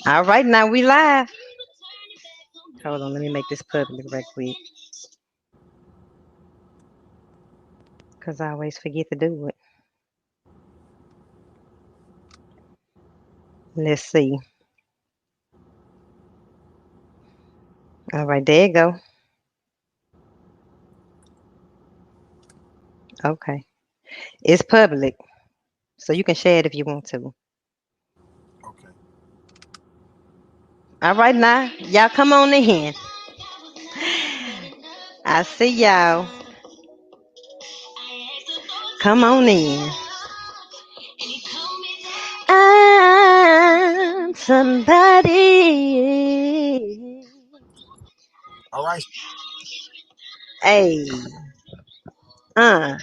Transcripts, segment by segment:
All right, now we live. Hold on, let me make this public right quick because I always forget to do it. Let's see. All right, there you go. Okay. It's public, so you can share it if you want to. Okay. All right, now, y'all come on in. I see y'all. Come on in. I'm somebody. All right. Hey, uh,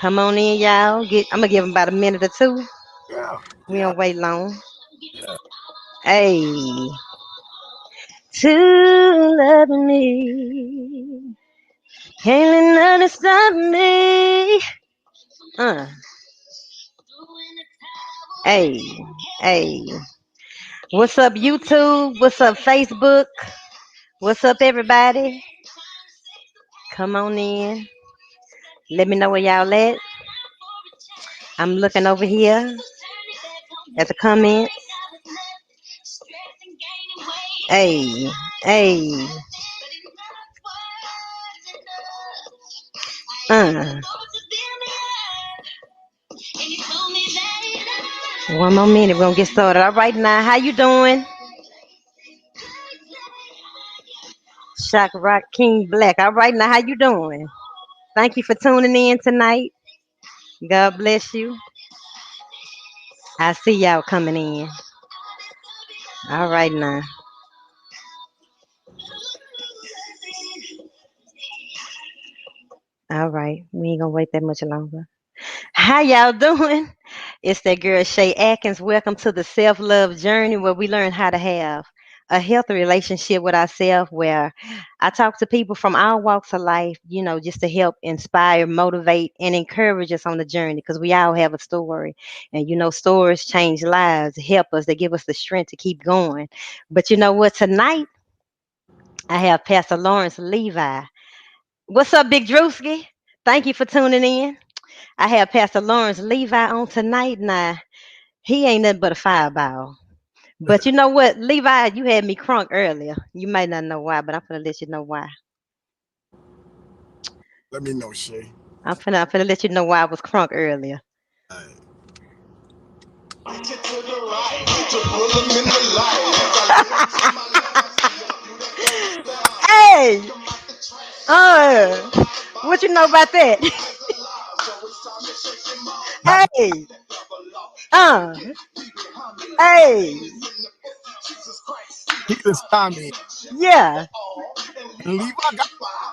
come on in, y'all. I'm gonna give them about a minute or two. Yeah. We Yeah. don't wait long. Yeah. Hey, to love me, can't let nothing stop me. Uh, hey, hey. What's up, YouTube? What's up, Facebook? What's up, everybody? Come on in. Let me know where y'all at. I'm looking over here at the comments. Hey, hey. Uh. One more minute, we're gonna get started. All right now, how you doing? Shock Rock King Black. All right now, how you doing? Thank you for tuning in tonight. God bless you. I see y'all coming in. All right now. All right. We ain't gonna wait that much longer. How y'all doing? It's that girl Shei Atkins. Welcome to the self-love journey where we learn how to have a healthy relationship with ourselves, where I talk to people from all walks of life, just to help inspire, motivate, and encourage us on the journey, because we all have a story. And stories change lives, help us, they give us the strength to keep going. But you know what? Tonight I have Pastor Lawrence Levi. What's up, Big Drewski? Thank you for tuning in. I have Pastor Lawrence Levi on tonight. Now, he ain't nothing but a fireball. But you know what, Levi, you had me crunk earlier. You might not know why, but I'm gonna let you know why. Let me know, Shay. I'm finna let you know why I was crunk earlier. All right. Hey, what you know about that? Not Hey, uh, hey, he done signed me. yeah, And Levi got.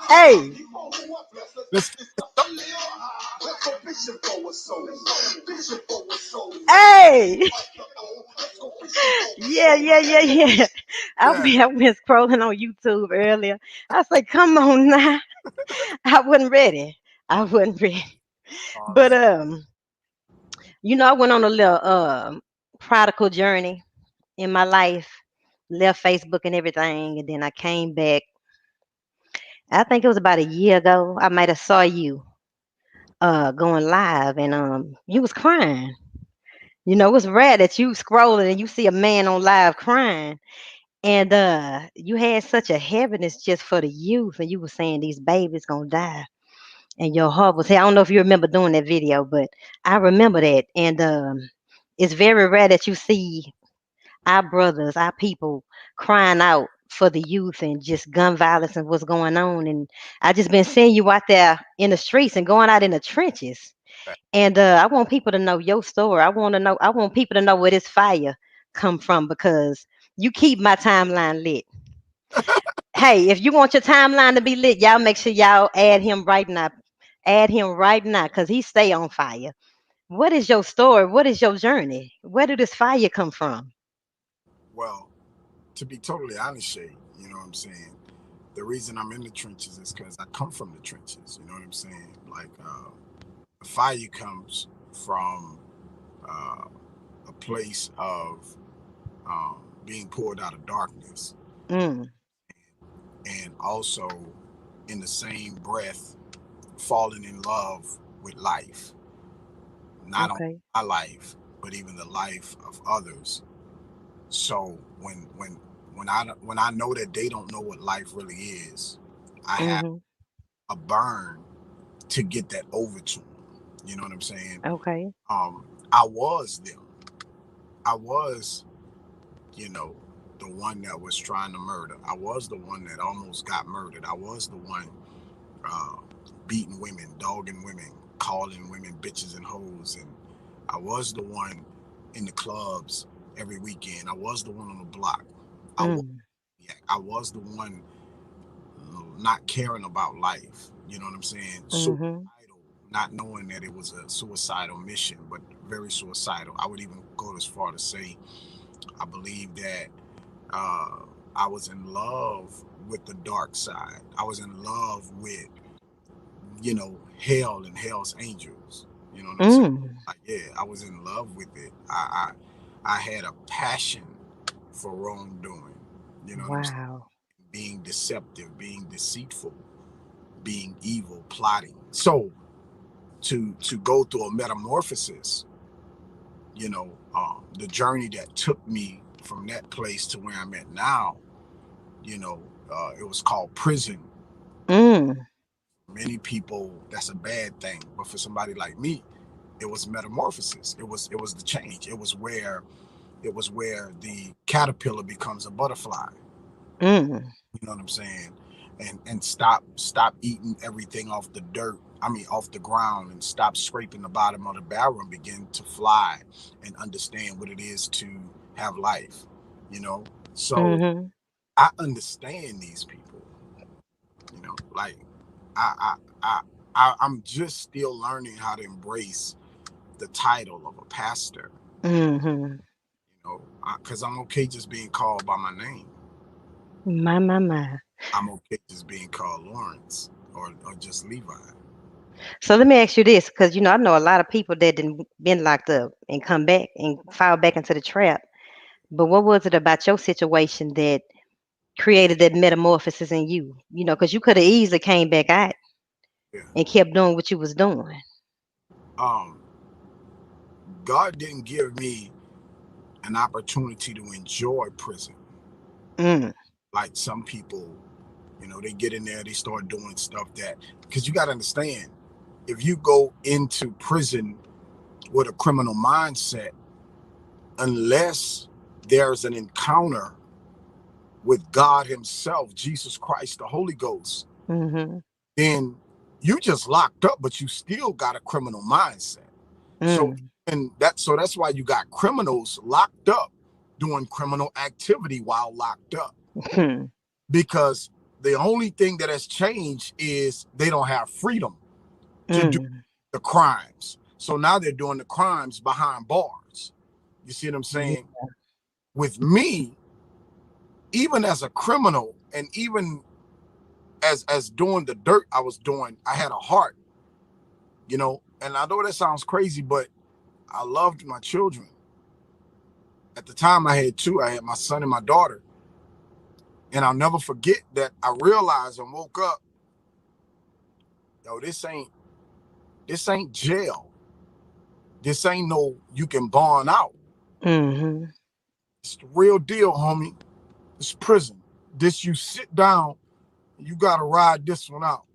hey, Let's get this started. hey. Yeah. Yeah. I've been scrolling on YouTube earlier. I say, come on now. I wasn't ready. I wasn't ready. All But right. I went on a little prodigal journey in my life, left Facebook and everything, and then I came back. I think it was about a year ago. I might have saw you going live, and you was crying. It's rare that you scrolling and you see a man on live crying. And you had such a heaviness just for the youth, and you were saying these babies gonna die, and your heart was. I don't know if you remember doing that video, but I remember that. And it's very rare that you see our brothers, our people, crying out for the youth and just gun violence and what's going on. And I just been seeing you out there in the streets and going out in the trenches. And I want people to know your story. I want people to know where this fire come from, because you keep my timeline lit. Hey, if you want your timeline to be lit, y'all make sure y'all add him right now. Add him right now, because he stay on fire. What is your story? What is your journey? Where did this fire come from? Well, to be totally honest, Shay, you know what I'm saying? The reason I'm in the trenches is because I come from the trenches. You know what I'm saying? Like, the fire comes from uh, a place of being pulled out of darkness, Mm. and also in the same breath falling in love with life, not only Okay. my life, but even the life of others. So when I know that they don't know what life really is, I have Mhm. a burn to get that over to them. You know what I'm saying? Okay. I was them. I was, you know, the one that was trying to murder. I was the one that almost got murdered. I was the one uh, beating women, dogging women, calling women bitches and hoes, and I was the one in the clubs every weekend. I was the one on the block. I was, Mm. yeah, I was the one not caring about life. You know what I'm saying? Suicidal, Mhm. not knowing that it was a suicidal mission, but very suicidal. I would even go as far to say I believe that uh, I was in love with the dark side. I was in love with, hell and hell's angels. You know what I'm saying? Mm. Like, yeah, I was in love with it. I had a passion for wrongdoing. You know what I'm saying? Wow. Being deceptive, being deceitful, being evil, plotting. So to go through a metamorphosis, the journey that took me from that place to where I'm at now, you know, it was called prison. Mm. Many people, that's a bad thing, but for somebody like me, it was metamorphosis. It was the change. It was where the caterpillar becomes a butterfly. Mm. You know what I'm saying? And stop eating everything off the dirt. I mean, off the ground, and stop scraping the bottom of the barrel and begin to fly and understand what it is to have life. You know, so Mhm. I understand these people. Like I I I, I'm just still learning how to embrace the title of a pastor. Mhm. Because I'm okay just being called by my name. My. I'm okay just being called Lawrence or just Levi. So let me ask you this, because I know a lot of people that didn't been locked up and come back and fall back into the trap. But what was it about your situation that created that metamorphosis in you? Because you could have easily came back out Yeah. and kept doing what you was doing. Um, God didn't give me an opportunity to enjoy prison Mm. like some people. They get in there, they start doing stuff that, because you got to understand, if you go into prison with a criminal mindset, unless there's an encounter with God Himself, Jesus Christ, the Holy Ghost, Mhm. then you just locked up, but you still got a criminal mindset. So Mm. that's why you got criminals locked up doing criminal activity while locked up, Mhm. because the only thing that has changed is they don't have freedom to do Mm. the crimes. So now they're doing the crimes behind bars. You see what I'm Yeah. saying? With me, even as a criminal, and even as doing the dirt I was doing, I had a heart, And I know that sounds crazy, but I loved my children. At the time, I had two. I had my son and my daughter, and I'll never forget that I realized and woke up, yo, this ain't jail. This ain't no you can bond out. Mhm. It's the real deal, homie. It's prison. This you sit down, you gotta ride this one out.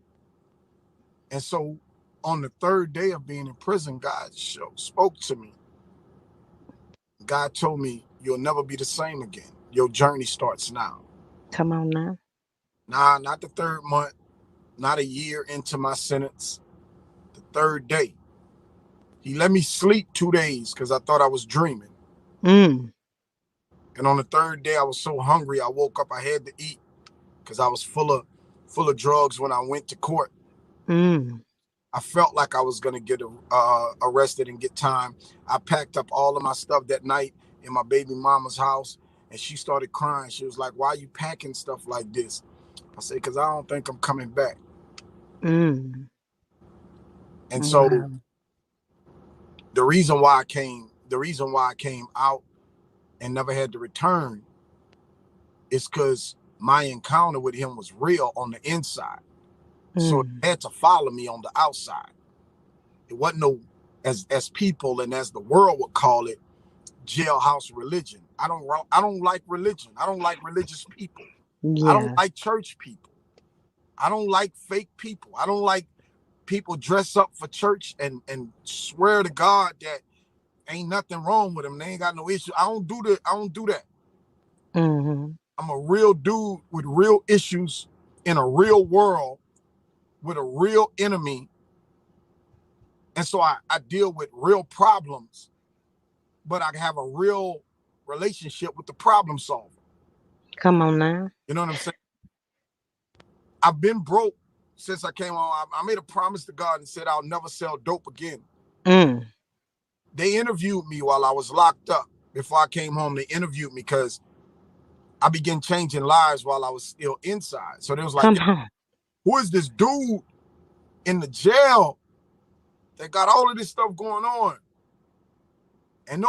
And so on the third day of being in prison, God spoke to me. God told me, you'll never be the same again. Your journey starts now. Come on now. Nah, not the third month, not a year into my sentence. The third day. He let me sleep 2 days because I thought I was dreaming. Mm. And on the third day, I was so hungry. I woke up. I had to eat because I was full of drugs when I went to court. Mm. I felt like I was gonna get arrested and get time. I packed up all of my stuff that night in my baby mama's house, and she started crying. She was like, "Why are you packing stuff like this?" I said, "Because I don't think I'm coming back." Mm. And so Wow. the reason why I came the reason why I came out and never had to return is because my encounter with him was real on the inside. So it Mm. had to follow me on the outside. It wasn't no, as people and as the world would call it, jailhouse religion. I don't like religion. I don't like religious people. I don't Yeah. like church people. I don't like fake people. I don't like people dress up for church and swear to God that ain't nothing wrong with them. They ain't got no issue. I don't do that. I don't do that. Mm-hmm. I'm a real dude with real issues in a real world with a real enemy. And so I deal with real problems, but I have a real relationship with the problem solver. Come on now. You know what I'm saying? I've been broke since I came on. I made a promise to God and said I'll never sell dope again. Mm. They interviewed me while I was locked up. Before I came home, they interviewed me because I began changing lives while I was still inside. So they was like, Come yo, on. who is this dude in the jail that got all of this stuff going on? And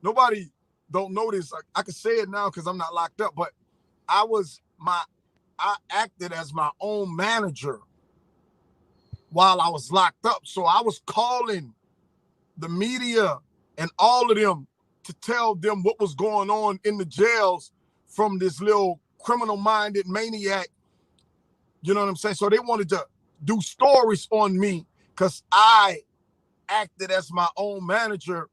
nobody don't know this. I can say it now because I'm not locked up, but I acted as my own manager while I was locked up. So I was calling the media and all of them to tell them what was going on in the jails from this little criminal-minded maniac. You know what I'm saying? So they wanted to do stories on me because I acted as my own manager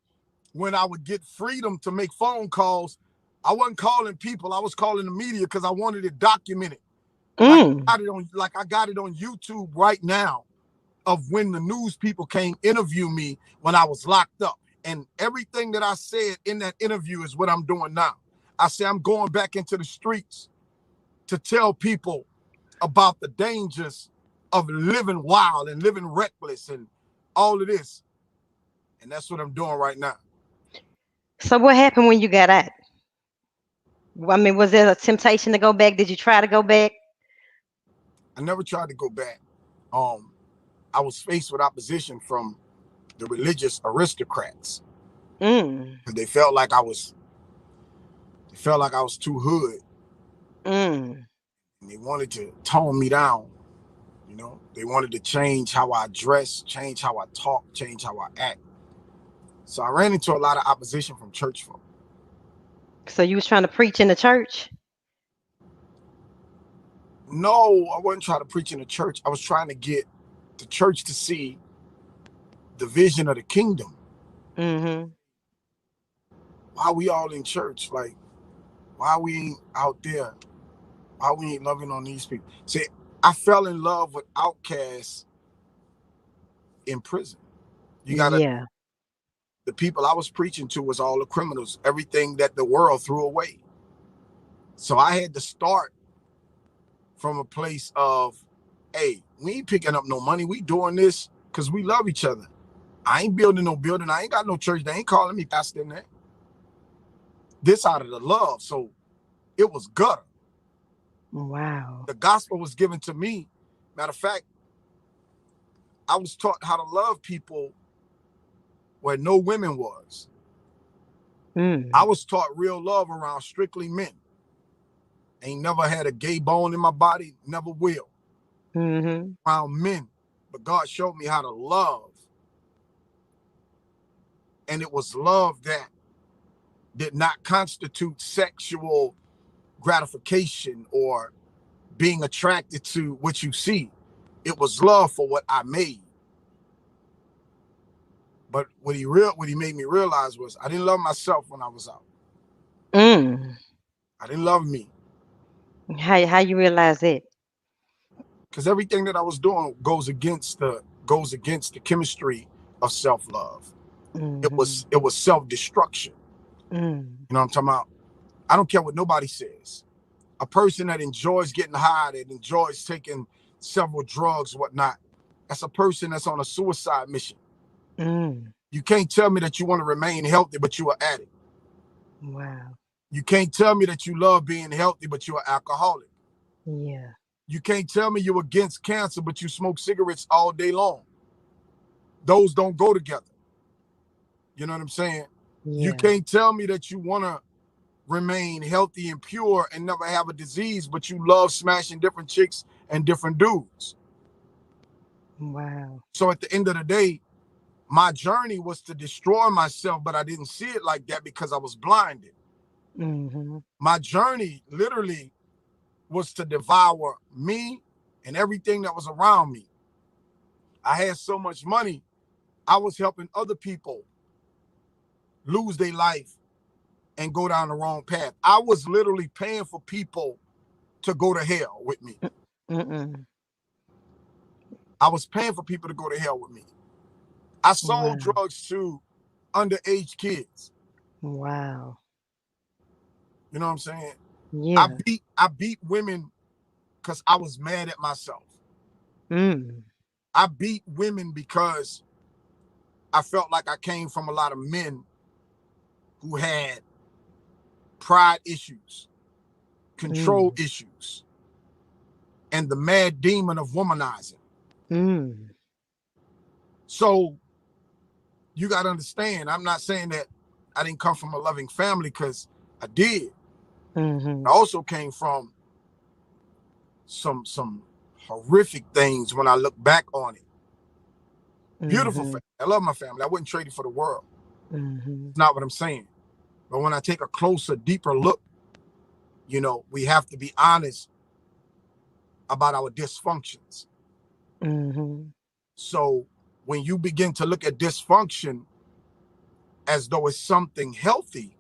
when I would get freedom to make phone calls. I wasn't calling people. I was calling the media because I wanted it documented. Mm. Like I got it on YouTube right now of when the news people came interview me when I was locked up. And everything that I said in that interview is what I'm doing now. I say I'm going back into the streets to tell people about the dangers of living wild and living reckless and all of this. And that's what I'm doing right now. So what happened when you got out? I mean, was there a temptation to go back? Did you try to go back? I never tried to go back. Um, I was faced with opposition from the religious aristocrats Mm. because they felt like I was too hood Mm. and they wanted to tone me down. You know, they wanted to change how I dress, change how I talk, change how I act. So I ran into a lot of opposition from church folk. So you was trying to preach in the church? No, I wasn't trying to preach in the church. I was trying to get the church to see the vision of the kingdom. Mm-hmm. Why we all in church? Like, why we ain't out there? Why we ain't loving on these people? See, I fell in love with outcasts in prison. You gotta, Yeah. the people I was preaching to was all the criminals, everything that the world threw away. So I had to start from a place of, hey, we ain't picking up no money. We doing this because we love each other. I ain't building no building. I ain't got no church. They ain't calling me pastor in that. This out of the love. So it was gutter. Wow. The gospel was given to me. Matter of fact, I was taught how to love people where no women was. I Mm. was taught real love around strictly men. Ain't never had a gay bone in my body, never will. Mm-hmm. Around men. But God showed me how to love. And it was love that did not constitute sexual gratification or being attracted to what you see. It was love for what I made. But what he made me realize was I didn't love myself when I was out. Mm. I didn't love me How you realize that? because everything that I was doing goes against the chemistry of self love. Mm-hmm. It was self destruction. Mm. You know what I'm talking about? I don't care what nobody says. A person that enjoys getting high, that enjoys taking several drugs, whatnot, that's a person that's on a suicide mission. Mm. You can't tell me that you want to remain healthy, but you're an addict. Wow. You can't tell me that you love being healthy, but you're an alcoholic. Yeah. You can't tell me you're against cancer, but you smoke cigarettes all day long. Those don't go together. You know what I'm saying? You Yeah. can't tell me that you want to remain healthy and pure and never have a disease, but you love smashing different chicks and different dudes. Wow. So at the end of the day, my journey was to destroy myself, but I didn't see it like that because I was blinded. Mm-hmm. My journey literally was to devour me and everything that was around me. I had so much money, I was helping other people lose their life and go down the wrong path. I was literally paying for people to go to hell with me. Mm-mm. I was paying for people to go to hell with me. I sold Wow. drugs to underage kids. Wow. You know what I'm saying? I Yeah. beat I beat women because I was mad at myself. Mm. I beat women because I felt like I came from a lot of men who had pride issues, control Mm. issues, and the mad demon of womanizing. Mm. So you got to understand, I'm not saying that I didn't come from a loving family because I did. Mm-hmm. I also came from some horrific things when I look back on it. Beautiful Mm-hmm. family. I love my family. I wouldn't trade it for the world. Mm-hmm. It's not what I'm saying. But when I take a closer, deeper look, we have to be honest about our dysfunctions. Mm-hmm. So when you begin to look at dysfunction as though it's something healthy,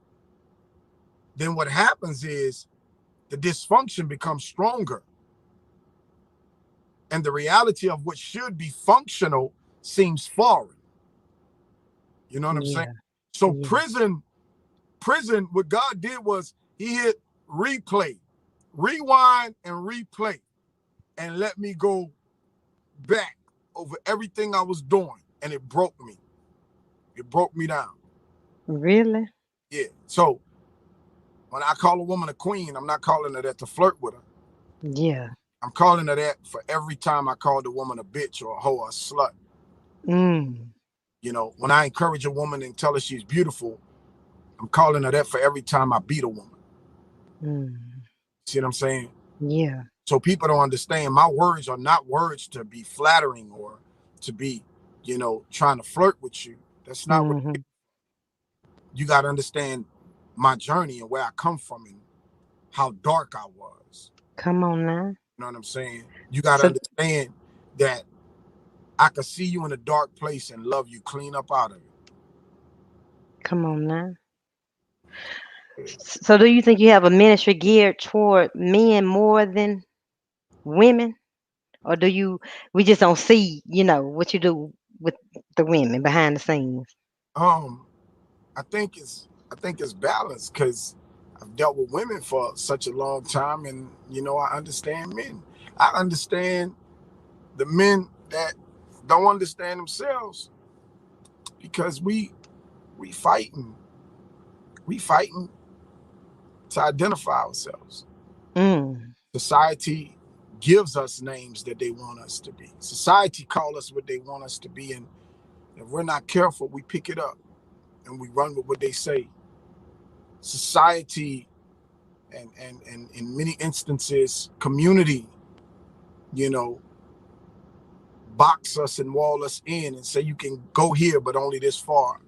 then what happens is the dysfunction becomes stronger. And the reality of what should be functional seems foreign. You know what I'm saying? Yeah. So Yeah. prison, what God did was he hit replay, rewind and replay, and let me go back over everything I was doing. And it broke me. It broke me down. Really? Yeah. So when I call a woman a queen, I'm not calling her that to flirt with her. Yeah. I'm calling her that for every time I called a woman a bitch or a hoe or a slut. Mm. When I encourage a woman and tell her she's beautiful, I'm calling her that for every time I beat a woman. Mm. See what I'm saying? Yeah. So people don't understand my words are not words to be flattering or to be, trying to flirt with you. That's not what Mm-hmm. you got to understand my journey and where I come from and how dark I was. Come on now. You know what I'm saying? You got to So understand that I could see you in a dark place and love you clean up out of come on now. So do you think you have a ministry geared toward men more than women? Or do you we just don't see, what you do with the women behind the scenes? Um, I think it's balanced because I've dealt with women for such a long time, and I understand men. I understand the men that don't understand themselves because we fighting, we fighting to identify ourselves. Mm. Society gives us names that they want us to be. Society call us what they want us to be, and if we're not careful, we pick it up and we run with what they say. Society and in many instances, community, you know, box us and wall us in and say you can go here, but only this far.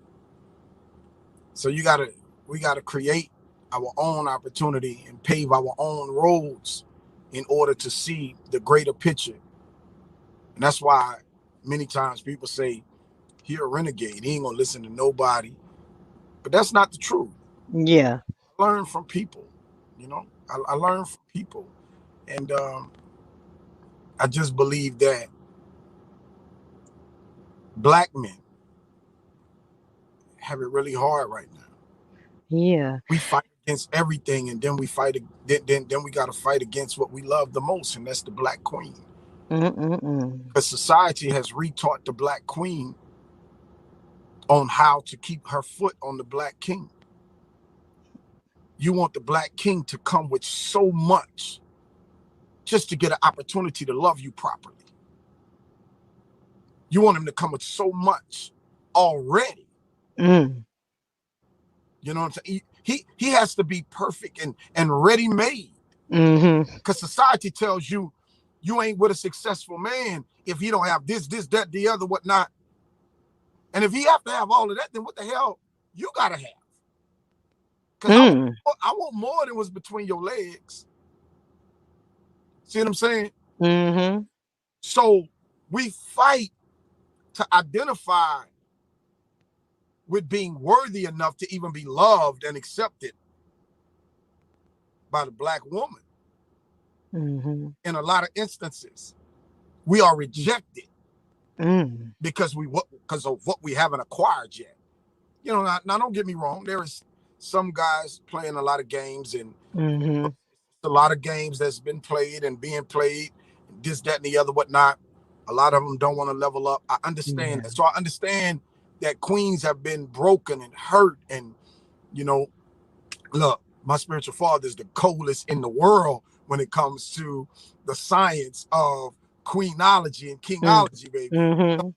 So we gotta create our own opportunity and pave our own roads in order to see the greater picture. And that's why many times people say, he a renegade. He ain't gonna listen to nobody. But that's not the truth. Yeah. I learn from people, I learn from people. And I just believe that black men have it really hard right now. Yeah. We fight against everything, and then we fight. Then we got to fight against what we love the most, and that's the black queen. Mm-mm-mm. Because society has retaught the black queen on how to keep her foot on the black king. You want the black king to come with so much just to get an opportunity to love you properly. You want him to come with so much already Mm. You know what I'm saying? He has to be perfect and ready made. Mm-hmm. Because society tells you you ain't with a successful man if he don't have this, that, the other, whatnot. And if he have to have all of that, then what the hell you gotta have? Because Mm. I want more than what's between your legs. See what I'm saying? Mm-hmm. So we fight to identify with being worthy enough to even be loved and accepted by the black woman. Mm-hmm. In a lot of instances, we are rejected Mm. because of what we haven't acquired yet. You know, now don't get me wrong. There is some guys playing a lot of games, and Mm-hmm. a lot of games that's been played and being played, this, that, and the other, whatnot. A lot of them don't want to level up. I understand Yeah. that. So I understand that queens have been broken and hurt. And, you know, look, my spiritual father is the coolest in the world when it comes to the science of queenology and Mm. kingology, baby. Mm-hmm.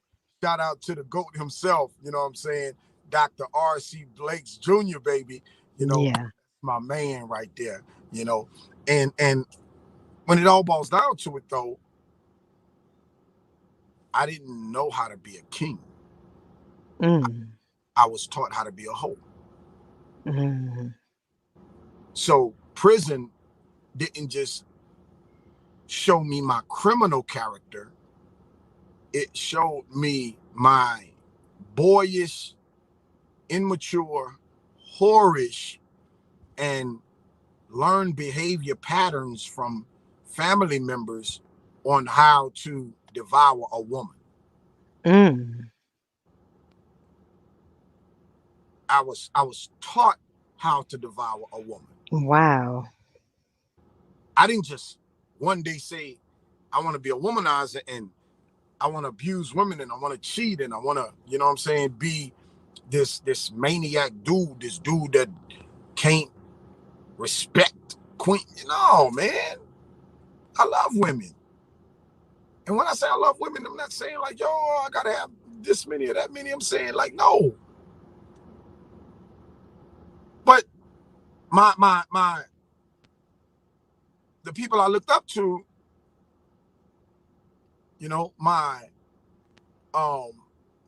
Shout out to the GOAT himself, you know what I'm saying? Dr. R.C. Blakes Jr., baby, you know, Yeah. my man right there, you know. And when it all boils down to it, though, I didn't know how to be a king. Mm. I was taught how to be a hoe. Mm-hmm. So prison didn't just show me my criminal character, it showed me my boyish, immature, whorish, and learned behavior patterns from family members on how to devour a woman. Mm. I was taught how to devour a woman. Wow. I didn't just one day say I want to be a womanizer and I want to abuse women and I want to cheat and I want to, you know what I'm saying, be this maniac dude, this dude that can't respect queen. No, man. I love women. And when I say I love women, I'm not saying like, yo, I gotta have this many or that many. I'm saying like, no. But my the people I looked up to, you know, my um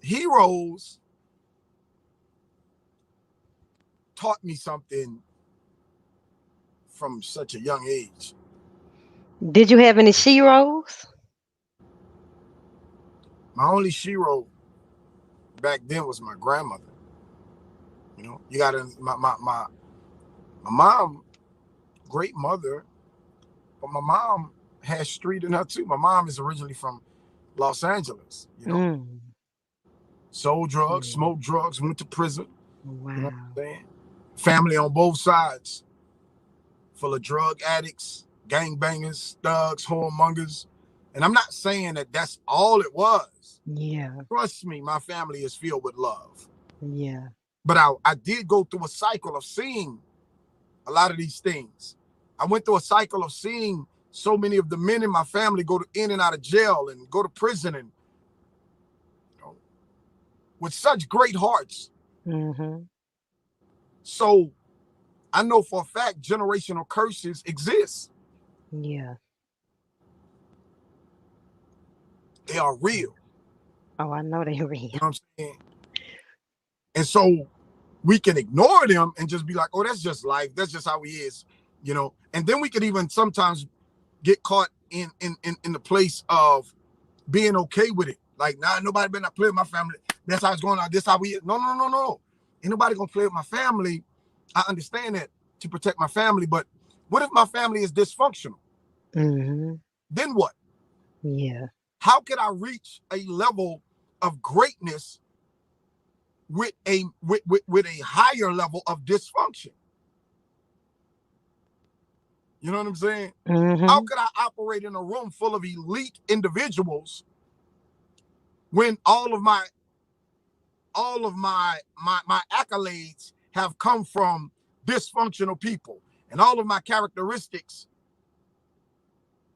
heroes taught me something from such a young age. Did you have any sheroes? My only hero back then was my grandmother. You know, you got to my mom, great mother, but my mom has street in her too. My mom is originally from Los Angeles. You know, Mm. sold drugs, Yeah. smoked drugs, went to prison. You know Wow. what I'm saying? Family on both sides, full of drug addicts, gangbangers, thugs, whoremongers. And I'm not saying that that's all it was. Yeah. Trust me, my family is filled with love. Yeah. But I did go through a cycle of seeing a lot of these things. I went through a cycle of seeing so many of the men in my family go to in and out of jail and go to prison and you know, with such great hearts. Mm-hmm. So I know for a fact generational curses exist. Yeah. They are real. Oh, I know they real. You know what I'm saying? And so we can ignore them and just be like, oh, that's just life. That's just how he is. You know, and then we could even sometimes get caught in the place of being okay with it. Like, nah, nobody better not play with my family. That's how it's going on. This how we no, no, no, no. Ain't nobody gonna play with my family. I understand that to protect my family, but what if my family is dysfunctional? Mm-hmm. Then what? Yeah. How could I reach a level of greatness with a higher level of dysfunction? You know what I'm saying? How Mm-hmm. could I operate in a room full of elite individuals when all of my accolades have come from dysfunctional people and all of my characteristics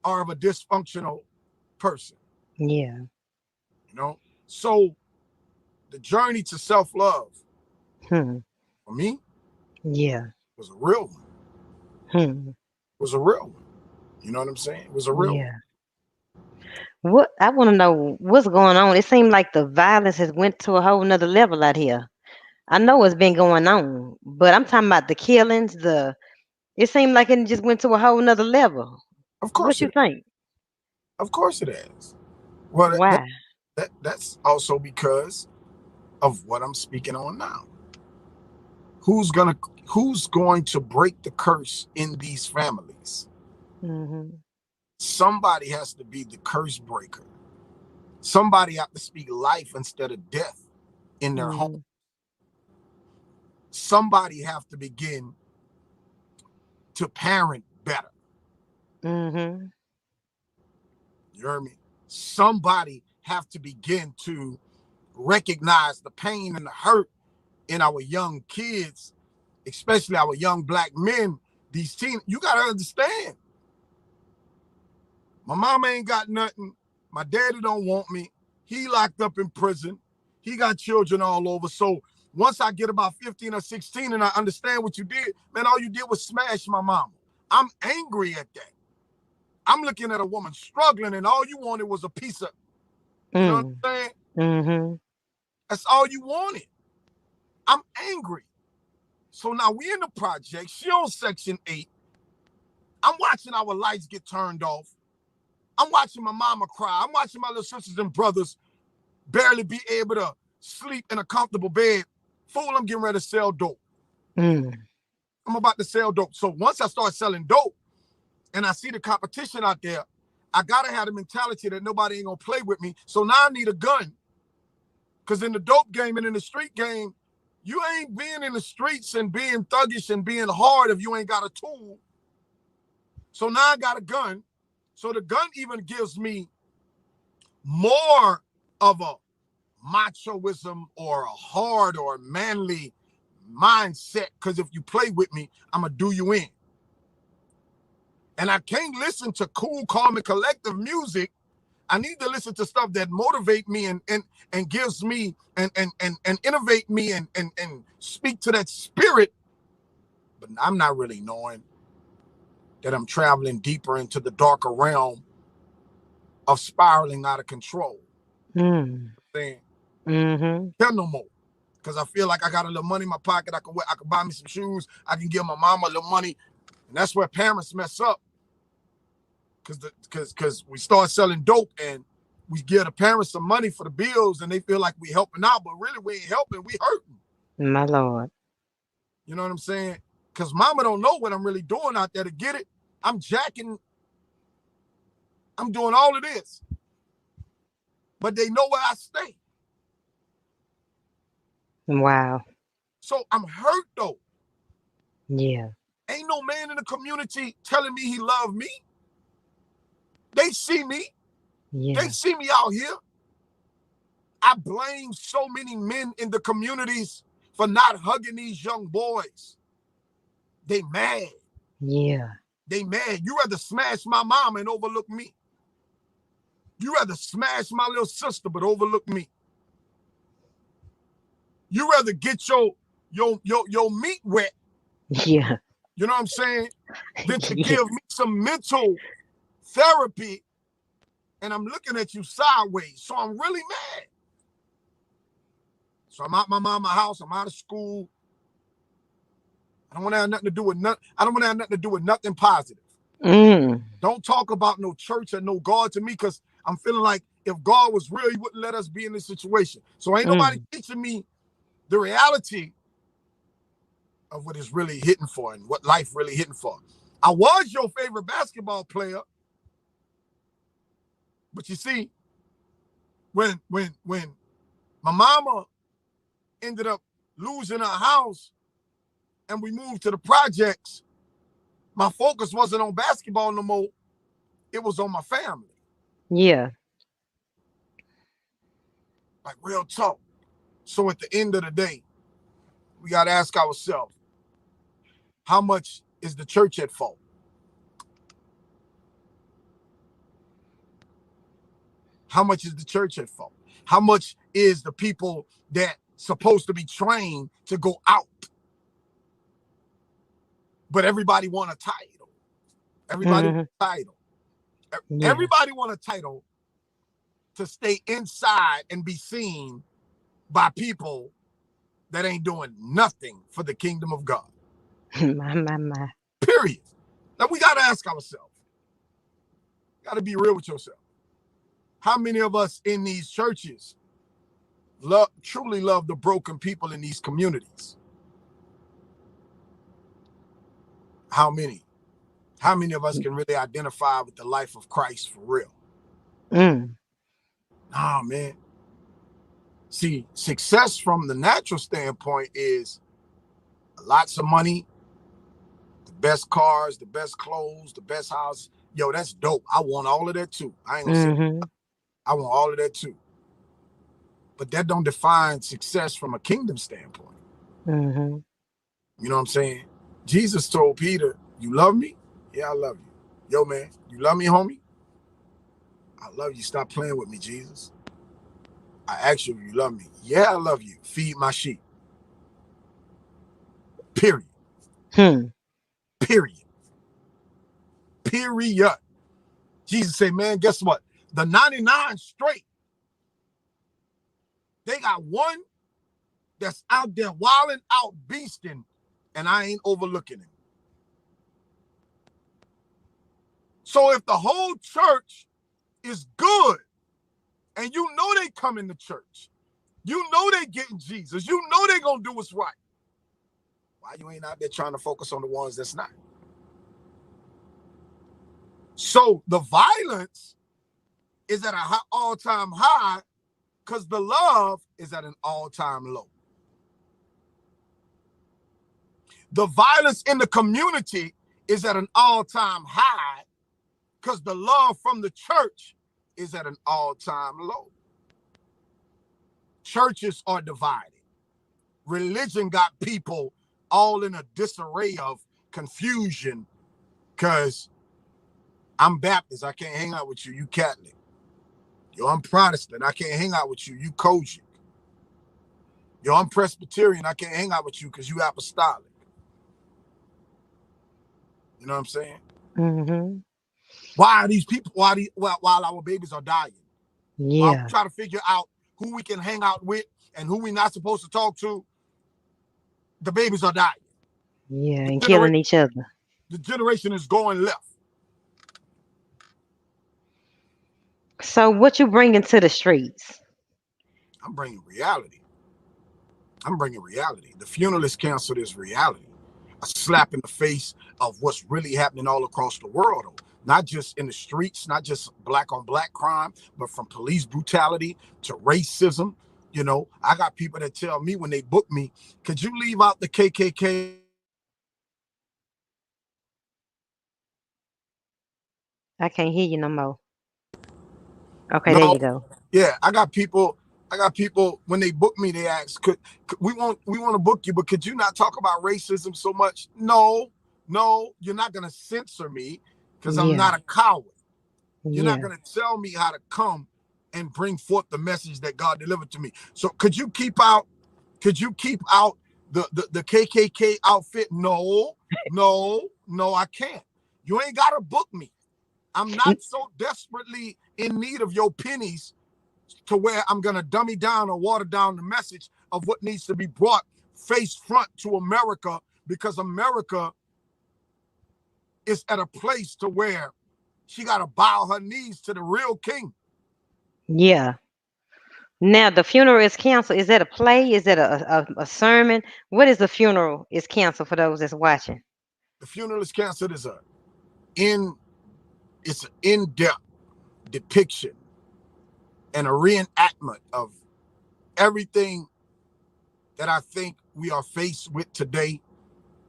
are of a dysfunctional person, Yeah. you know? So the journey to self-love. Hmm. For me, Yeah. it was a real one. Hmm. It was a real one. You know what I'm saying? It was a real one. Yeah. What I want to know what's going on. It seems like the violence has went to a whole nother level out here. I know it's been going on, but I'm talking about the killings. It seemed like it just went to a whole nother level. Of What course you it. think? Of course it is. Well, Why? that's also because of what I'm speaking on now. Who's gonna who's going to break the curse in these families? Mhm. Somebody has to be the curse breaker. Somebody have to speak life instead of death in their home. Mhm. Somebody have to begin to parent better. Mhm. You hear me? Somebody have to begin to recognize the pain and the hurt in our young kids, especially our young black men. These teen, you gotta understand. My mama ain't got nothing. My daddy don't want me. He locked up in prison. He got children all over. So once I get about 15 or 16 and I understand what you did, man, all you did was smash my mama. I'm angry at that. I'm looking at a woman struggling and all you wanted was a piece of, you know what Mm. I'm saying? Mhm. That's all you wanted. I'm angry. So now we in the project. She on Section 8. I'm watching our lights get turned off. I'm watching my mama cry. I'm watching my little sisters and brothers barely be able to sleep in a comfortable bed. Fool, I'm getting ready to sell dope. Mm. I'm about to sell dope. So once I start selling dope and I see the competition out there, I gotta have the mentality that nobody ain't gonna play with me. So now I need a gun. Cause in the dope game and in the street game, you ain't being in the streets and being thuggish and being hard if you ain't got a tool. So now I got a gun. So the gun even gives me more of a machoism or a hard or manly mindset. Because if you play with me, I'm going to do you in. And I can't listen to cool, calm, and collective music. I need to listen to stuff that motivate me and gives me and innovate me and speak to that spirit. But I'm not really knowing that I'm traveling deeper into the darker realm of spiraling out of control. Mm. Saying, Mhm. care no more. Because I feel like I got a little money in my pocket. I can buy me some shoes. I can give my mama a little money. And that's where parents mess up. Because we start selling dope and we give the parents some money for the bills and they feel like we helping out, but really we ain't helping, we hurting. My Lord. You know what I'm saying? Because mama don't know what I'm really doing out there to get it. I'm jacking, I'm doing all of this. But they know where I stay. Wow. So I'm hurt though. Yeah. Ain't no man in the community telling me he love me. They see me. They Yeah. see me out here. I blame so many men in the communities for not hugging these young boys. They mad. Yeah. They mad. You rather smash my mama and overlook me. You rather smash my little sister but overlook me. You rather get your meat wet, Yeah. you know what I'm saying, than to Yeah. give me some mental therapy and I'm looking at you sideways. So I'm really mad. So I'm out my mama's house. I'm out of school. I don't want to have nothing to do with nothing. I don't want to have nothing to do with nothing positive. Mm. Don't talk about no church or no God to me because I'm feeling like if God was real, he wouldn't let us be in this situation. So ain't nobody Mm. teaching me the reality of what is really hitting for and what life really hitting for. I was your favorite basketball player, but you see, when my mama ended up losing her house and we moved to the projects, my focus wasn't on basketball no more. It was on my family. Yeah. Like real talk. So at the end of the day, we got to ask ourselves, how much is the church at fault? How much is the church at fault? How much is the people that supposed to be trained to go out, but everybody want a title. Everybody want Mm-hmm. a title. Yeah. Everybody want a title to stay inside and be seen by people that ain't doing nothing for the kingdom of God. My. Period. Now we got to ask ourselves, got to be real with yourself. How many of us in these churches truly love the broken people in these communities? How many? How many of us can really identify with the life of Christ for real? Mm. Nah, man. See, success from the natural standpoint is lots of money, the best cars, the best clothes, the best house. Yo, that's dope. I want all of that too. I ain't gonna say Mm-hmm. I want all of that too. But that don't define success from a kingdom standpoint. Mm-hmm. You know what I'm saying? Jesus told Peter, "You love me? Yeah, I love you. Yo, man, you love me, homie? I love you. Stop playing with me, Jesus. I asked you if you love me. Yeah, I love you. Feed my sheep. Period. Hmm. Period. Period." Jesus said, man, guess what? The 99 straight, they got one that's out there wilding out, beasting, and I ain't overlooking him. So if the whole church is good, and you know they coming to church, you know they getting Jesus, you know they gonna do what's right, why you ain't out there trying to focus on the ones that's not? So the violence is at an all-time high because the love is at an all-time low. The violence in the community is at an all-time high because the love from the church is at an all-time low. Churches are divided. Religion got people all in a disarray of confusion because I'm Baptist, I can't hang out with you, you Catholic. Yo, I'm Protestant, I can't hang out with you, you Kojic. Yo, I'm Presbyterian, I can't hang out with you because you apostolic. You know what I'm saying? Mm-hmm. Why are these people, while our babies are dying? While we Yeah. try to figure out who we can hang out with and who we're not supposed to talk to, the babies are dying. Yeah. The, And genera- killing each other. the generation is going left. So what you bring into the streets? I'm bringing reality. I'm bringing reality. The funeral is canceled is reality. A slap in the face of what's really happening all across the world, though. Not just in the streets, not just black on black crime, but from police brutality to racism. You know, I got people that tell me when they book me, could you leave out the KKK? I can't hear you no more. Okay, there No, you go. yeah, I got people when they book me, they ask, could we want to book you, but could you not talk about racism so much? No, no, you're not gonna censor me because I'm Yeah. not a coward. You're not Yeah. gonna tell me how to come and bring forth the message that God delivered to me. So could you keep out the KKK outfit? No, no, no, I can't. You ain't gotta book me. I'm not N- so desperately in need of your pennies to where I'm going to dummy down or water down the message of what needs to be brought face front to America, because America is at a place to where she got to bow her knees to the real king. Yeah. Now the funeral is canceled. Is that a play? Is that a sermon? What is the funeral is canceled for those that's watching? The funeral is canceled is in it's an in-depth depiction and a reenactment of everything that I think we are faced with today,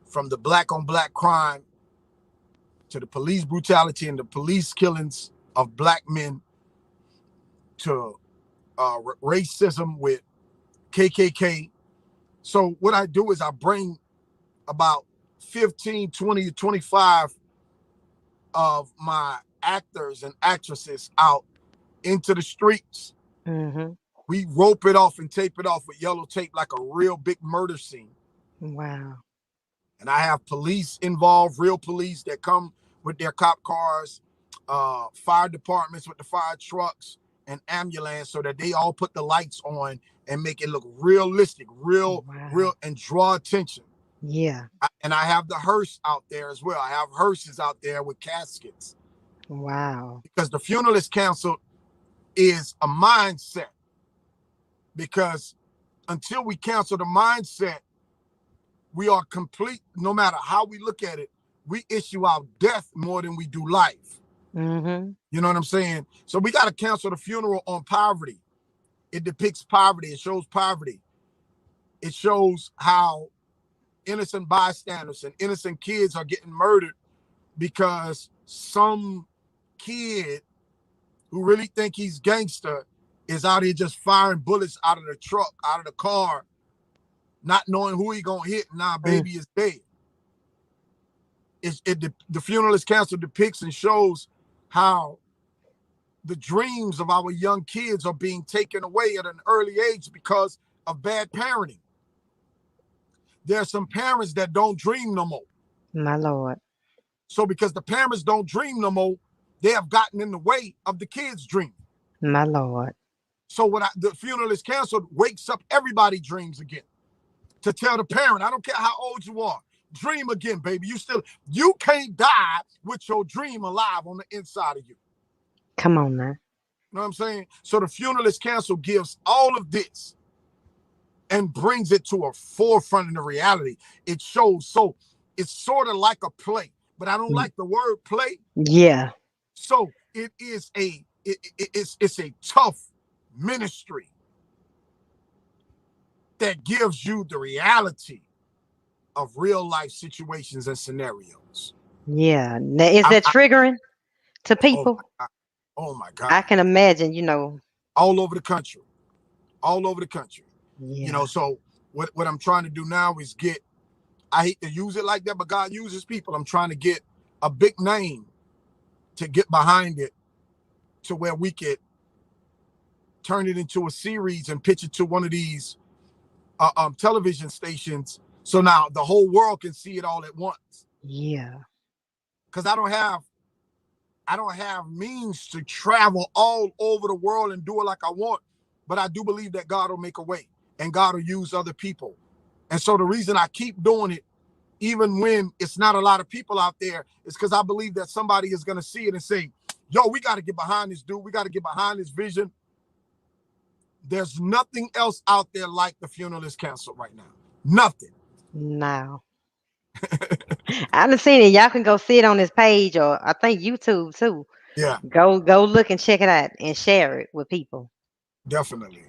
from the black on black crime to the police brutality and the police killings of black men to racism with KKK. So what I do is I bring about 15, 20, 25 of my actors and actresses out into the streets Mm-hmm. We rope it off and tape it off with yellow tape like a real big murder scene. Wow. And I have police involved, real police that come with their cop cars, fire departments with the fire trucks and ambulance, so that they all put the lights on and make it look realistic, real, Wow. and draw attention. Yeah. And I have the hearse out there as well. I have hearses out there with caskets, Wow. because the funeral is canceled is a mindset. Because until we cancel the mindset, we are complete. No matter how we look at it, we issue out death more than we do life. Mm-hmm. You know what I'm saying? So we got to cancel the funeral on poverty. It depicts poverty. It shows poverty. It shows how innocent bystanders and innocent kids are getting murdered because some kid who really think he's gangster is out here just firing bullets out of the truck, out of the car, not knowing who he gonna hit. Now Mm. baby is dead. The funeral is canceled depicts and shows how the dreams of our young kids are being taken away at an early age because of bad parenting. There are some parents that don't dream no more. My Lord. So because the parents don't dream no more, they have gotten in the way of the kids' dreaming. My Lord. So when the funeral is canceled, wakes up everybody's dreams again. To tell the parent, I don't care how old you are, dream again, baby. You can't die with your dream alive on the inside of you. Come on now. You know what I'm saying? So the funeral is canceled gives all of this and brings it to a forefront in the reality. It shows. So it's sort of like a play, but I don't Mm. like the word play. Yeah. So it's a tough ministry that gives you the reality of real life situations and scenarios. Yeah. Now, is I, that I, triggering to oh people? my God. Oh my I God. can imagine. All over the country. All over the country. Yeah. So what I'm trying to do now is I hate to use it like that, but God uses people. I'm trying to get a big name to get behind it to where we could turn it into a series and pitch it to one of these television stations. So now the whole world can see it all at once. Yeah. Because I don't have means to travel all over the world and do it like I want, but I do believe that God will make a way and God will use other people. And so the reason I keep doing it, even when it's not a lot of people out there, is because I believe that somebody is going to see it and say, yo, we got to get behind this dude. We got to get behind this vision. There's nothing else out there like the funeral is canceled right now. Nothing. Now. I done seen it. Y'all can go see it on his page or I think YouTube too. Yeah, Go look and check it out and share it with people. definitely.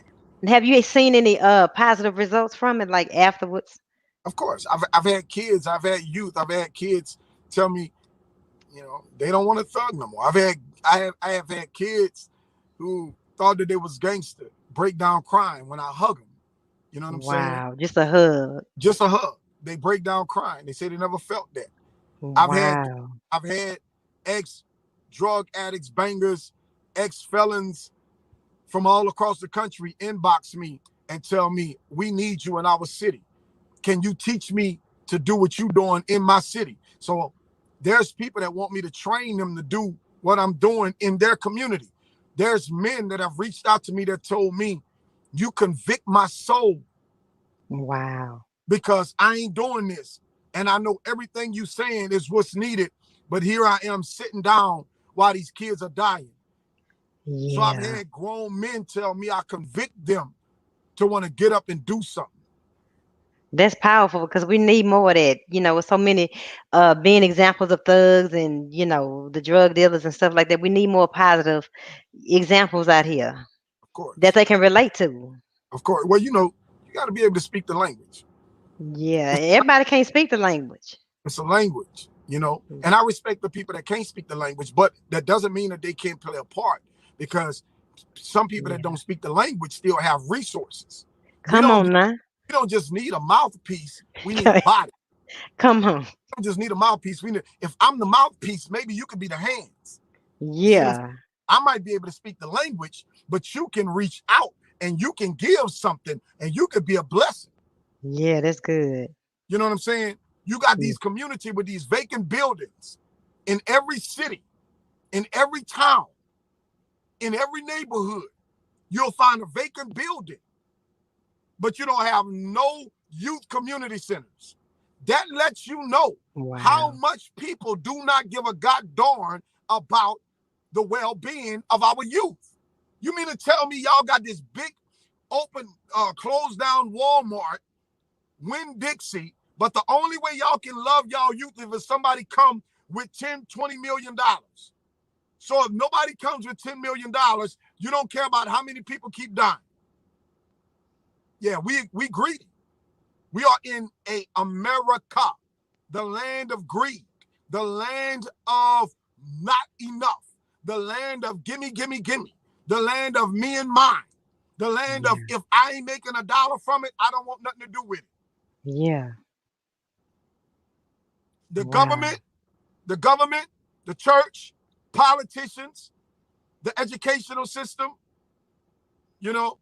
Have you seen any positive results from it like afterwards? Of course. I've had kids, I've had youth, I've had kids tell me, they don't want to thug no more. I have had kids who thought that they was gangster break down crying when I hug them. You know what I'm saying? Wow, just a hug. Just a hug. They break down crying. They say they never felt that. I've had Wow. I've had ex drug addicts, bangers, ex felons from all across the country inbox me and tell me, we need you in our city. Can you teach me to do what you're doing in my city? So there's people that want me to train them to do what I'm doing in their community. There's men that have reached out to me that told me, you convict my soul Wow. because I ain't doing this. And I know everything you saying is what's needed. But here I am sitting down while these kids are dying. So I've Yeah. had grown men tell me I convict them to want to get up and do something. That's powerful because we need more of that. With so many being examples of thugs and, the drug dealers and stuff like that. We need more positive examples out here Of that course. they can relate to. Of course. Well, you got to be able to speak the language. Yeah. It's, Everybody can't speak the language. it's a language. And I respect the people that can't speak the language, but that doesn't mean that they can't play a part because some people that Yeah. don't speak the language still have resources. We Come don't on now. we don't just need a mouthpiece. We need a body. Come on. We don't just need a mouthpiece. If I'm the mouthpiece, maybe you could be the hands. You see what I'm saying? Yeah. I might be able to speak the language, but you can reach out and you can give something and you could be a blessing. Yeah, that's good. You know what I'm saying? You got Yeah. these community with these vacant buildings in every city, in every town, in every neighborhood. You'll find a vacant building, but you don't have no youth community centers. That lets you know how Wow. much people do not give a god darn about the well-being of our youth. You mean to tell me y'all got this big open, closed down Walmart, Winn-Dixie, but the only way y'all can love y'all youth is if somebody come with 10, $20 million. So if nobody comes with $10 million, you don't care about how many people keep dying. Yeah, we greedy. We are in a America, the land of greed, the land of not enough, the land of gimme, gimme, gimme, the land of me and mine, the land of Yeah. if I ain't making a dollar from it, I don't want nothing to do with it. Yeah. The Wow. government, the government, the church, politicians, the educational system, you know,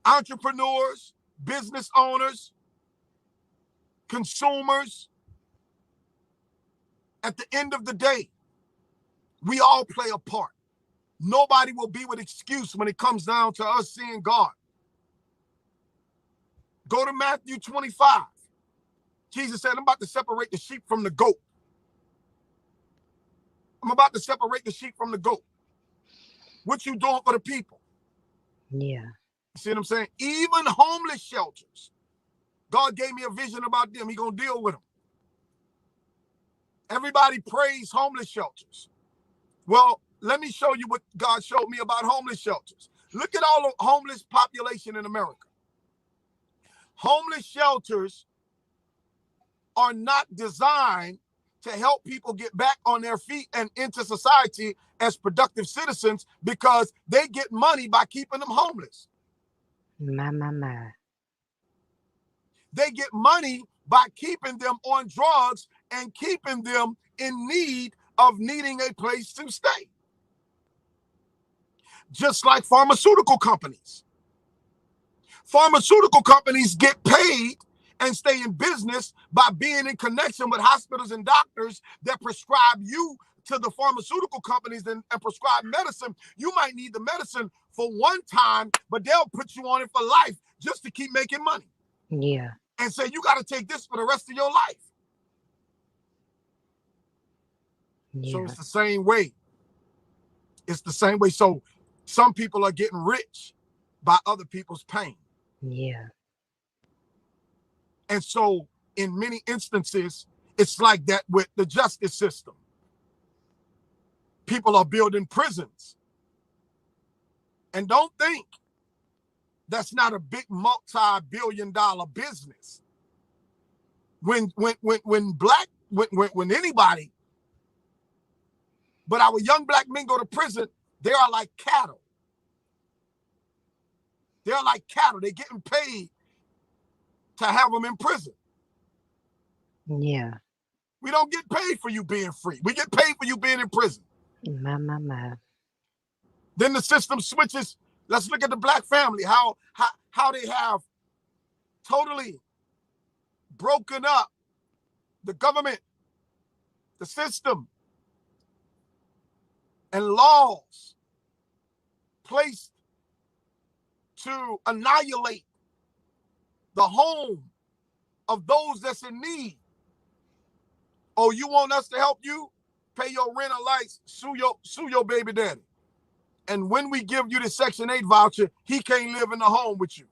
entrepreneurs, business owners, consumers. At the end of the day, we all play a part. Nobody will be with excuse when it comes down to us seeing God. Go to Matthew 25. Jesus said, I'm about to separate the sheep from the goat. I'm about to separate the sheep from the goat. What you doing for the people? Yeah. You see what I'm saying? Even homeless shelters. God gave me a vision about them. He gonna deal with them. Everybody praise homeless shelters. Well, let me show you what God showed me about homeless shelters. Look at all the homeless population in America. Homeless shelters are not designed to help people get back on their feet and into society as productive citizens because they get money by keeping them homeless. My. They get money by keeping them on drugs and keeping them in need of needing a place to stay. Just like pharmaceutical companies. Pharmaceutical companies get paid and stay in business by being in connection with hospitals and doctors that prescribe you to the pharmaceutical companies and prescribe medicine. You might need the medicine for one time, but they'll put you on it for life just to keep making money Yeah. and say, you got to take this for the rest of your life. So Yeah. it's the same way. It's the same way. So some people are getting rich by other people's pain. Yeah. And so in many instances, it's like that with the justice system. People are building prisons. And don't think that's not a big multi-billion-dollar business. When anybody, but our young black men go to prison, they are like cattle. They're like cattle. They're getting paid to have them in prison. Yeah. We don't get paid for you being free. We get paid for you being in prison. My. Then the system switches. Let's look at the black family, how they have totally broken up the government, the system, and laws placed to annihilate the home of those that's in need. Oh, you want us to help you? Pay your rent or lights, sue your baby daddy. And when we give you the Section 8 voucher, he can't live in the home with you.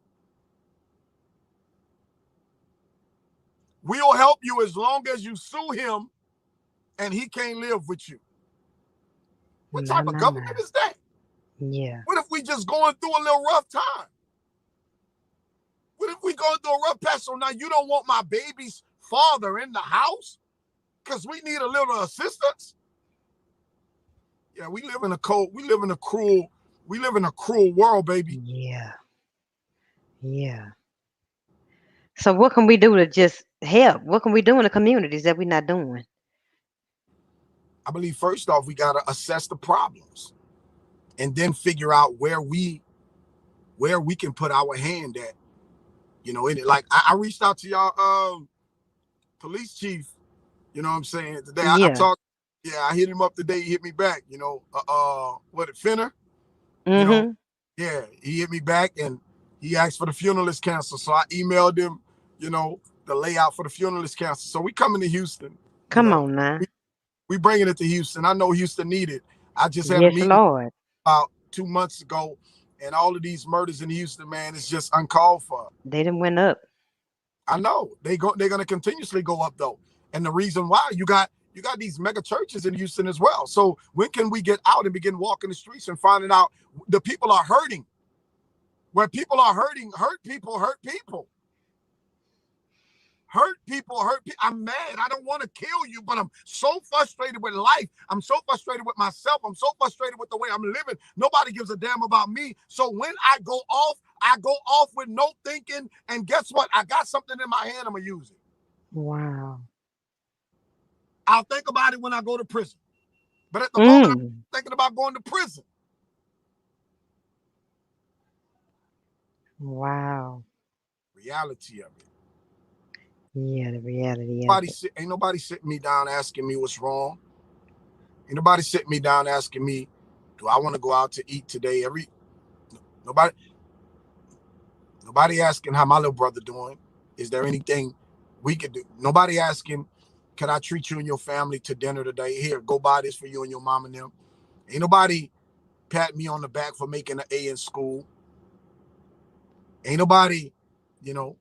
We'll help you as long as you sue him and he can't live with you. What type of My. government is that? Yeah. What if we just going through a little rough time? What if we going through a rough patch? So now you don't want my baby's father in the house because we need a little assistance? Yeah, we live in a cruel world, baby. Yeah. Yeah. So what can we do to just help? What can we do in the communities that we're not doing? I believe first off, we got to assess the problems and then figure out where we where we can put our hand at, in it. Like I reached out to y'all police chief, you know what I'm saying? Today I Yeah. talked, yeah, I hit him up today, he hit me back, what it Finner, you know, Mm-hmm. yeah, he hit me back and he asked for the funeral is canceled. So I emailed him, the layout for the funeral is canceled. So we coming to Houston, Come on now. we, we bringing it to Houston. I know Houston needed. I just had a Yes, meeting Lord. about 2 months ago, and all of these murders in Houston, man, it's just uncalled for. They done went up. I know they're gonna continuously go up though, and the reason why you got these mega churches in Houston as well. So when can we get out and begin walking the streets and finding out the people are hurting? Where people are hurting, hurt people hurt people. Hurt people hurt people. I'm mad. I don't want to kill you, but I'm so frustrated with life. I'm so frustrated with myself. I'm so frustrated with the way I'm living. Nobody gives a damn about me. So when I go off with no thinking. And guess what? I got something in my hand. I'm going to use it. Wow. I'll think about it when I go to prison. But at the moment, I'm Mm. thinking about going to prison. Wow. Reality of it. Yeah, the reality of it. Ain't nobody sitting me down asking me what's wrong. Ain't nobody sitting me down asking me, do I want to go out to eat today? Nobody Nobody asking how my little brother doing. Is there anything we could do? Nobody asking, can I treat you and your family to dinner today? Here, go buy this for you and your mom and them. Ain't nobody pat me on the back for making an A in school. Ain't nobody, you know,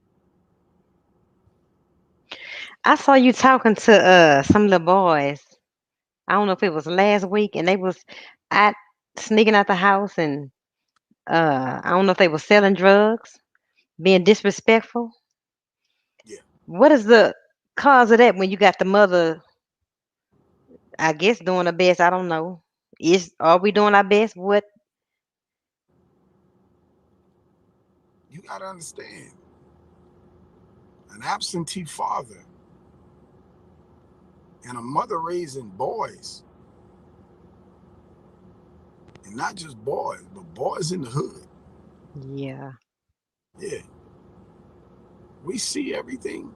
I saw you talking to some little boys. I don't know if it was last week, and they was out sneaking out the house, and I don't know if they was selling drugs, being disrespectful. yeah. What is the cause of that when you got the mother, I guess, doing her best? I don't know. Are we doing our best? What? You gotta understand, an absentee father and a mother raising boys, and not just boys, but boys in the hood. Yeah. Yeah, we see everything.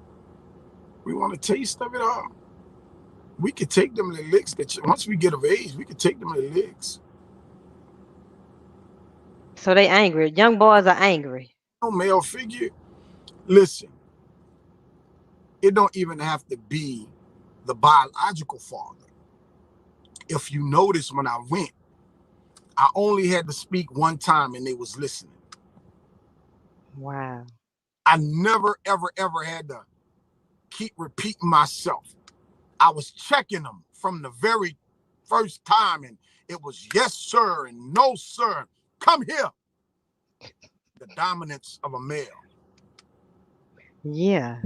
We want a taste of it all. We could take them to the licks. That once we get of age, we could take them to the licks. So they angry. Young boys are angry. No male figure. Listen, it don't even have to be the biological father. If you notice, when I went, I only had to speak one time and they was listening. Wow. I never, ever, ever had to keep repeating myself. I was checking them from the very first time, and it was yes, sir, and no, sir. Come here. The dominance of a male. Yeah.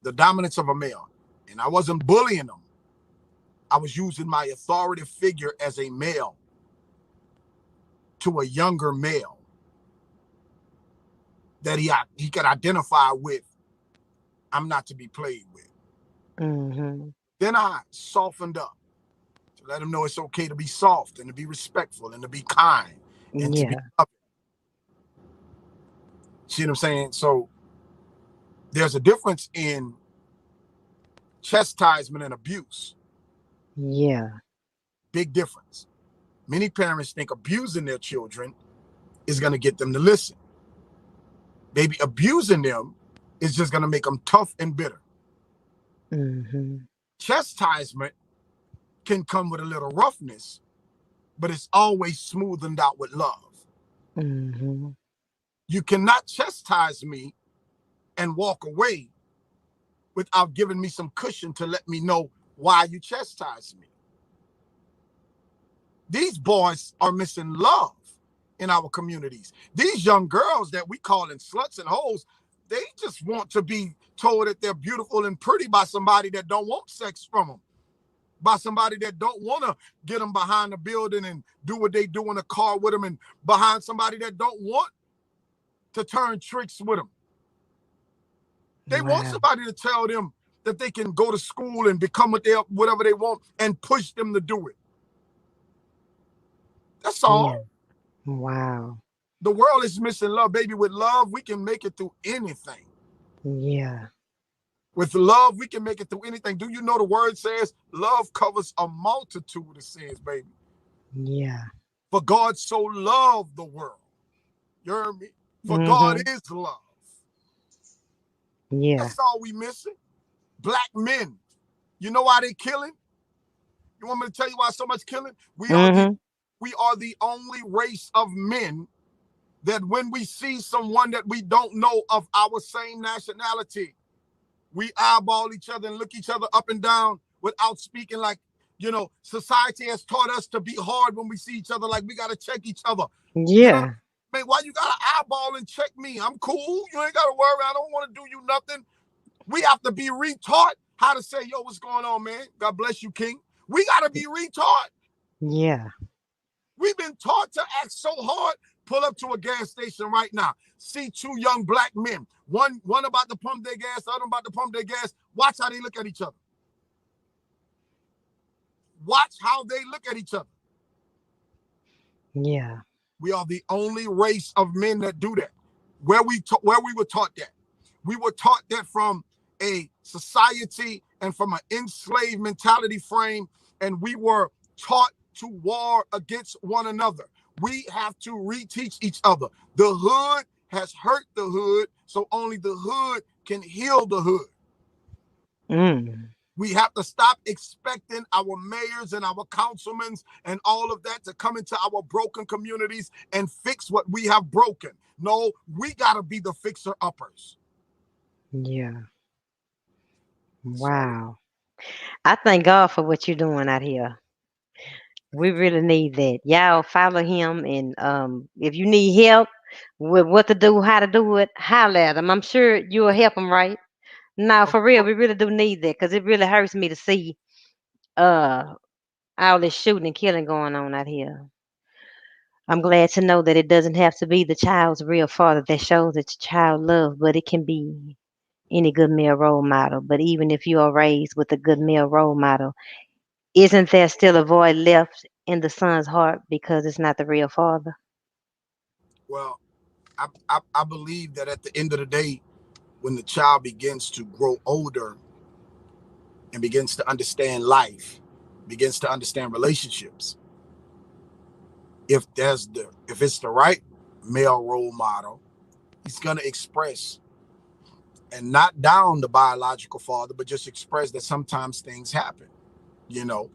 The dominance of a male. And I wasn't bullying them. I was using my authoritative figure as a male to a younger male that he could identify with. I'm not to be played with. Mm-hmm. Then I softened up to let him know it's okay to be soft and to be respectful and to be kind and to be Yeah. loving. See what I'm saying? So there's a difference in chastisement and abuse. Yeah. Big difference. Many parents think abusing their children is going to get them to listen. Maybe abusing them is just going to make them tough and bitter. Mm-hmm. Chastisement can come with a little roughness, but it's always smoothened out with love. Mm-hmm. You cannot chastise me and walk away without giving me some cushion to let me know why you chastise me. These boys are missing love in our communities. These young girls that we call in sluts and hoes, they just want to be told that they're beautiful and pretty by somebody that don't want sex from them, by somebody that don't want to get them behind the building and do what they do in the car with them, and behind somebody that don't want to turn tricks with them. They want Wow. somebody to tell them that they can go to school and become whatever they want and push them to do it. That's Yeah. all. Wow. The world is missing love, baby. With love, we can make it through anything. Yeah. With love, we can make it through anything. Do you know the word says love covers a multitude of sins, baby? Yeah. For God so loved the world. You heard me? For God Mm-hmm. is love. Yeah. That's all we missing. Black men. You know why they killing? You want me to tell you why so much killing? Mm-hmm. We are the only race of men that when we see someone that we don't know of our same nationality, we eyeball each other and look each other up and down without speaking. Like, society has taught us to be hard when we see each other, like we got to check each other. You know what Yeah. I mean? Why you got to eyeball and check me? I'm cool. You ain't got to worry. I don't want to do you nothing. We have to be retaught how to say, yo, what's going on, man? God bless you, King. We got to be retaught. Yeah. We've been taught to act so hard. Pull up to a gas station right now. See two young black men. One about to pump their gas, the other about to pump their gas. Watch how they look at each other. Watch how they look at each other. Yeah. We are the only race of men that do that. Where we were taught that. We were taught that from a society and from an enslaved mentality frame, and we were taught to war against one another. We have to reteach each other. The hood has hurt the hood, so only the hood can heal the hood. Mm. We have to stop expecting our mayors and our councilmen and all of that to come into our broken communities and fix what we have broken. No, we got to be the fixer uppers. Yeah. That's all. Wow. I thank God for what you're doing out here. We really need that. Y'all follow him, and if you need help with what to do, how to do it, holler at him. I'm sure you'll help him, right? No, Of for real, course. we really do need that because it really hurts me to see uh all this shooting and killing going on out here. I'm glad to know that it doesn't have to be the child's real father that shows that your child love, but it can be any good male role model. But even if you are raised with a good male role model, isn't there still a void left in the son's heart because it's not the real father? Well, I believe that at the end of the day, when the child begins to grow older and begins to understand life, begins to understand relationships, if it's the right male role model, he's gonna express and not down the biological father, but just express that sometimes things happen. You know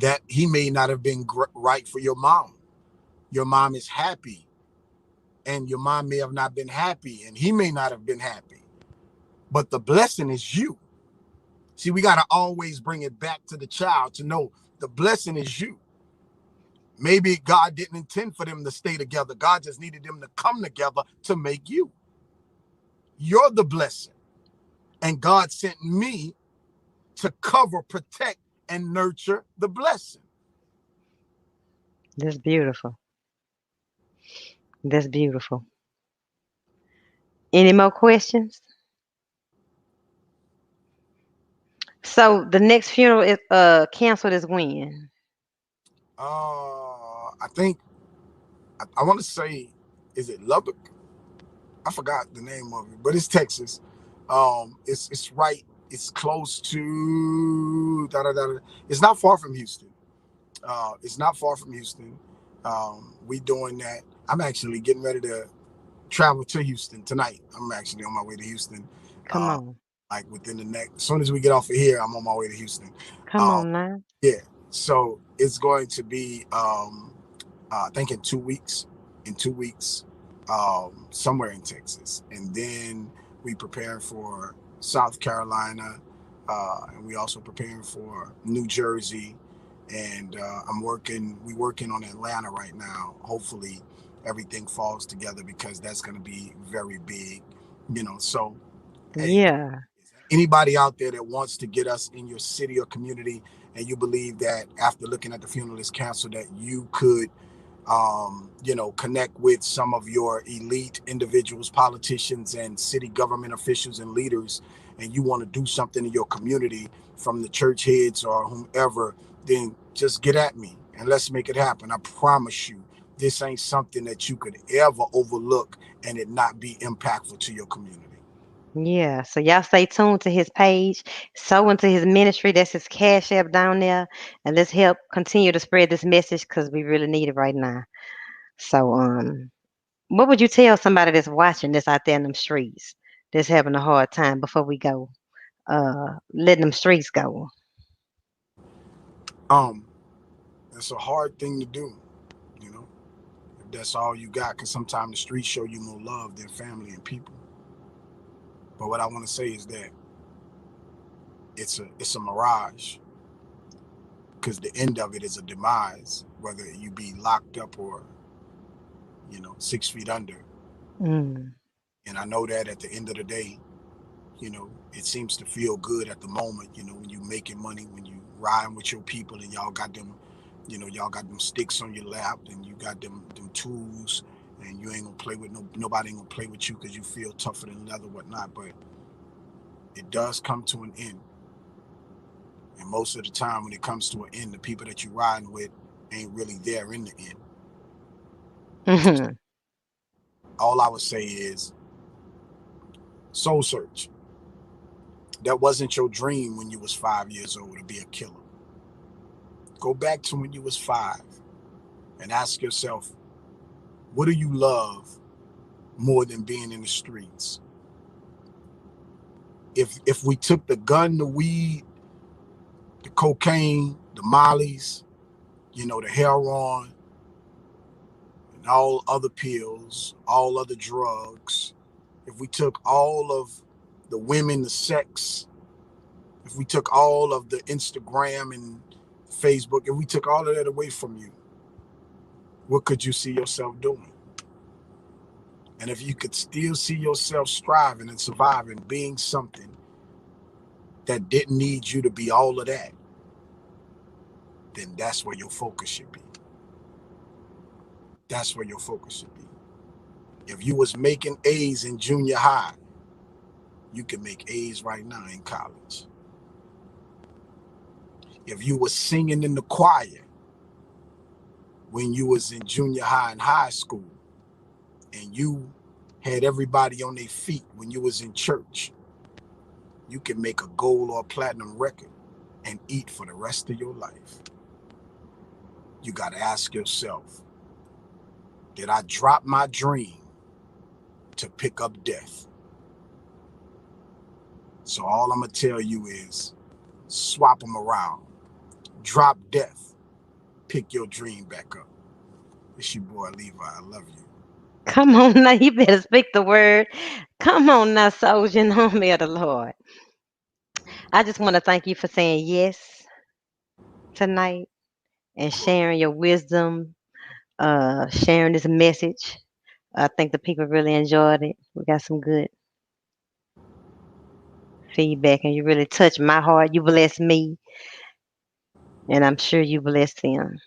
that he may not have been right for your mom. Your mom is happy, and your mom may have not been happy, and he may not have been happy. But the blessing is you. See, we got to always bring it back to the child to know the blessing is you. Maybe God didn't intend for them to stay together. God just needed them to come together to make you. You're the blessing. And God sent me to cover, protect, and nurture the blessing. That's beautiful. That's beautiful. Any more questions? So the next funeral is canceled is when? I think I want to say, is it Lubbock? I forgot the name of it, but it's Texas. It's right. It's close to da da da. It's not far from Houston. It's not far from Houston. We doing that. I'm actually getting ready to travel to Houston tonight. I'm actually on my way to Houston. Come Uh, on. like within the next, as soon as we get off of here, I'm on my way to Houston. Come Um, on now. yeah. So it's going to be, I think in 2 weeks. In 2 weeks, somewhere in Texas, and then we prepare for South Carolina, and we also preparing for New Jersey, and I'm working. We working on Atlanta right now. Hopefully, everything falls together because that's going to be very big. So hey, Yeah. anybody out there that wants to get us in your city or community, and you believe that after looking at the funeral is canceled, that you could connect with some of your elite individuals, politicians, and city government officials and leaders, and you want to do something in your community from the church heads or whomever, then just get at me and let's make it happen. I promise you, This ain't something that you could ever overlook and it not be impactful to your community. Yeah. So y'all stay tuned to his page, sow into his ministry. That's his cash app down there. And let's help continue to spread this message because we really need it right now. So what would you tell somebody that's watching this out there in them streets that's having a hard time before we go? Letting them streets go. Um, it's a hard thing to do, you know, if that's all you got, because sometimes the streets show you more love than family and people. But what I want to say is that it's a mirage, because the end of it is a demise, whether you be locked up or 6 feet under. Mm. And I know that at the end of the day, it seems to feel good at the moment, when you making money, when you riding with your people and y'all got them, y'all got them sticks on your lap and you got them tools, and you ain't gonna play with nobody ain't gonna play with you because you feel tougher than leather, whatnot. But it does come to an end. And most of the time when it comes to an end, the people that you riding with ain't really there in the end. Mhm. All I would say is soul search. That wasn't your dream when you was 5 years old to be a killer. Go back to when you was five and ask yourself, what do you love more than being in the streets? If we took the gun, the weed, the cocaine, the mollies, the heroin, and all other pills, all other drugs, if we took all of the women, the sex, if we took all of the Instagram and Facebook, if we took all of that away from you, what could you see yourself doing? And if you could still see yourself striving and surviving, being something that didn't need you to be all of that, then that's where your focus should be. That's where your focus should be. If you was making A's in junior high, you can make A's right now in college. If you was singing in the choir when you was in junior high and high school, and you had everybody on their feet when you was in church, you can make a gold or a platinum record and eat for the rest of your life. You got to ask yourself, did I drop my dream to pick up death? So all I'm going to tell you is swap them around. Drop death. Pick your dream back up. It's your boy Levi. I love you. Come on now, you better speak the word. Come on now, soldier in the army of the Lord. I just want to thank you for saying yes tonight and sharing your wisdom, sharing this message. I think the people really enjoyed it. We got some good feedback, and you really touched my heart. You blessed me, and I'm sure you blessed them.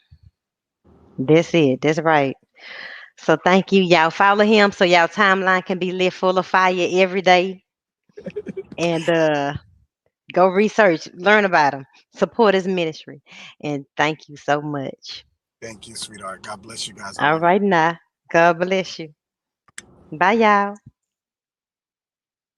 That's it. That's right. So thank you. Y'all follow him so y'all timeline can be lit full of fire every day. And go research, learn about him, support his ministry. And thank you so much. Thank you, sweetheart. God bless you guys. I All love you. right now. God bless you. Bye y'all.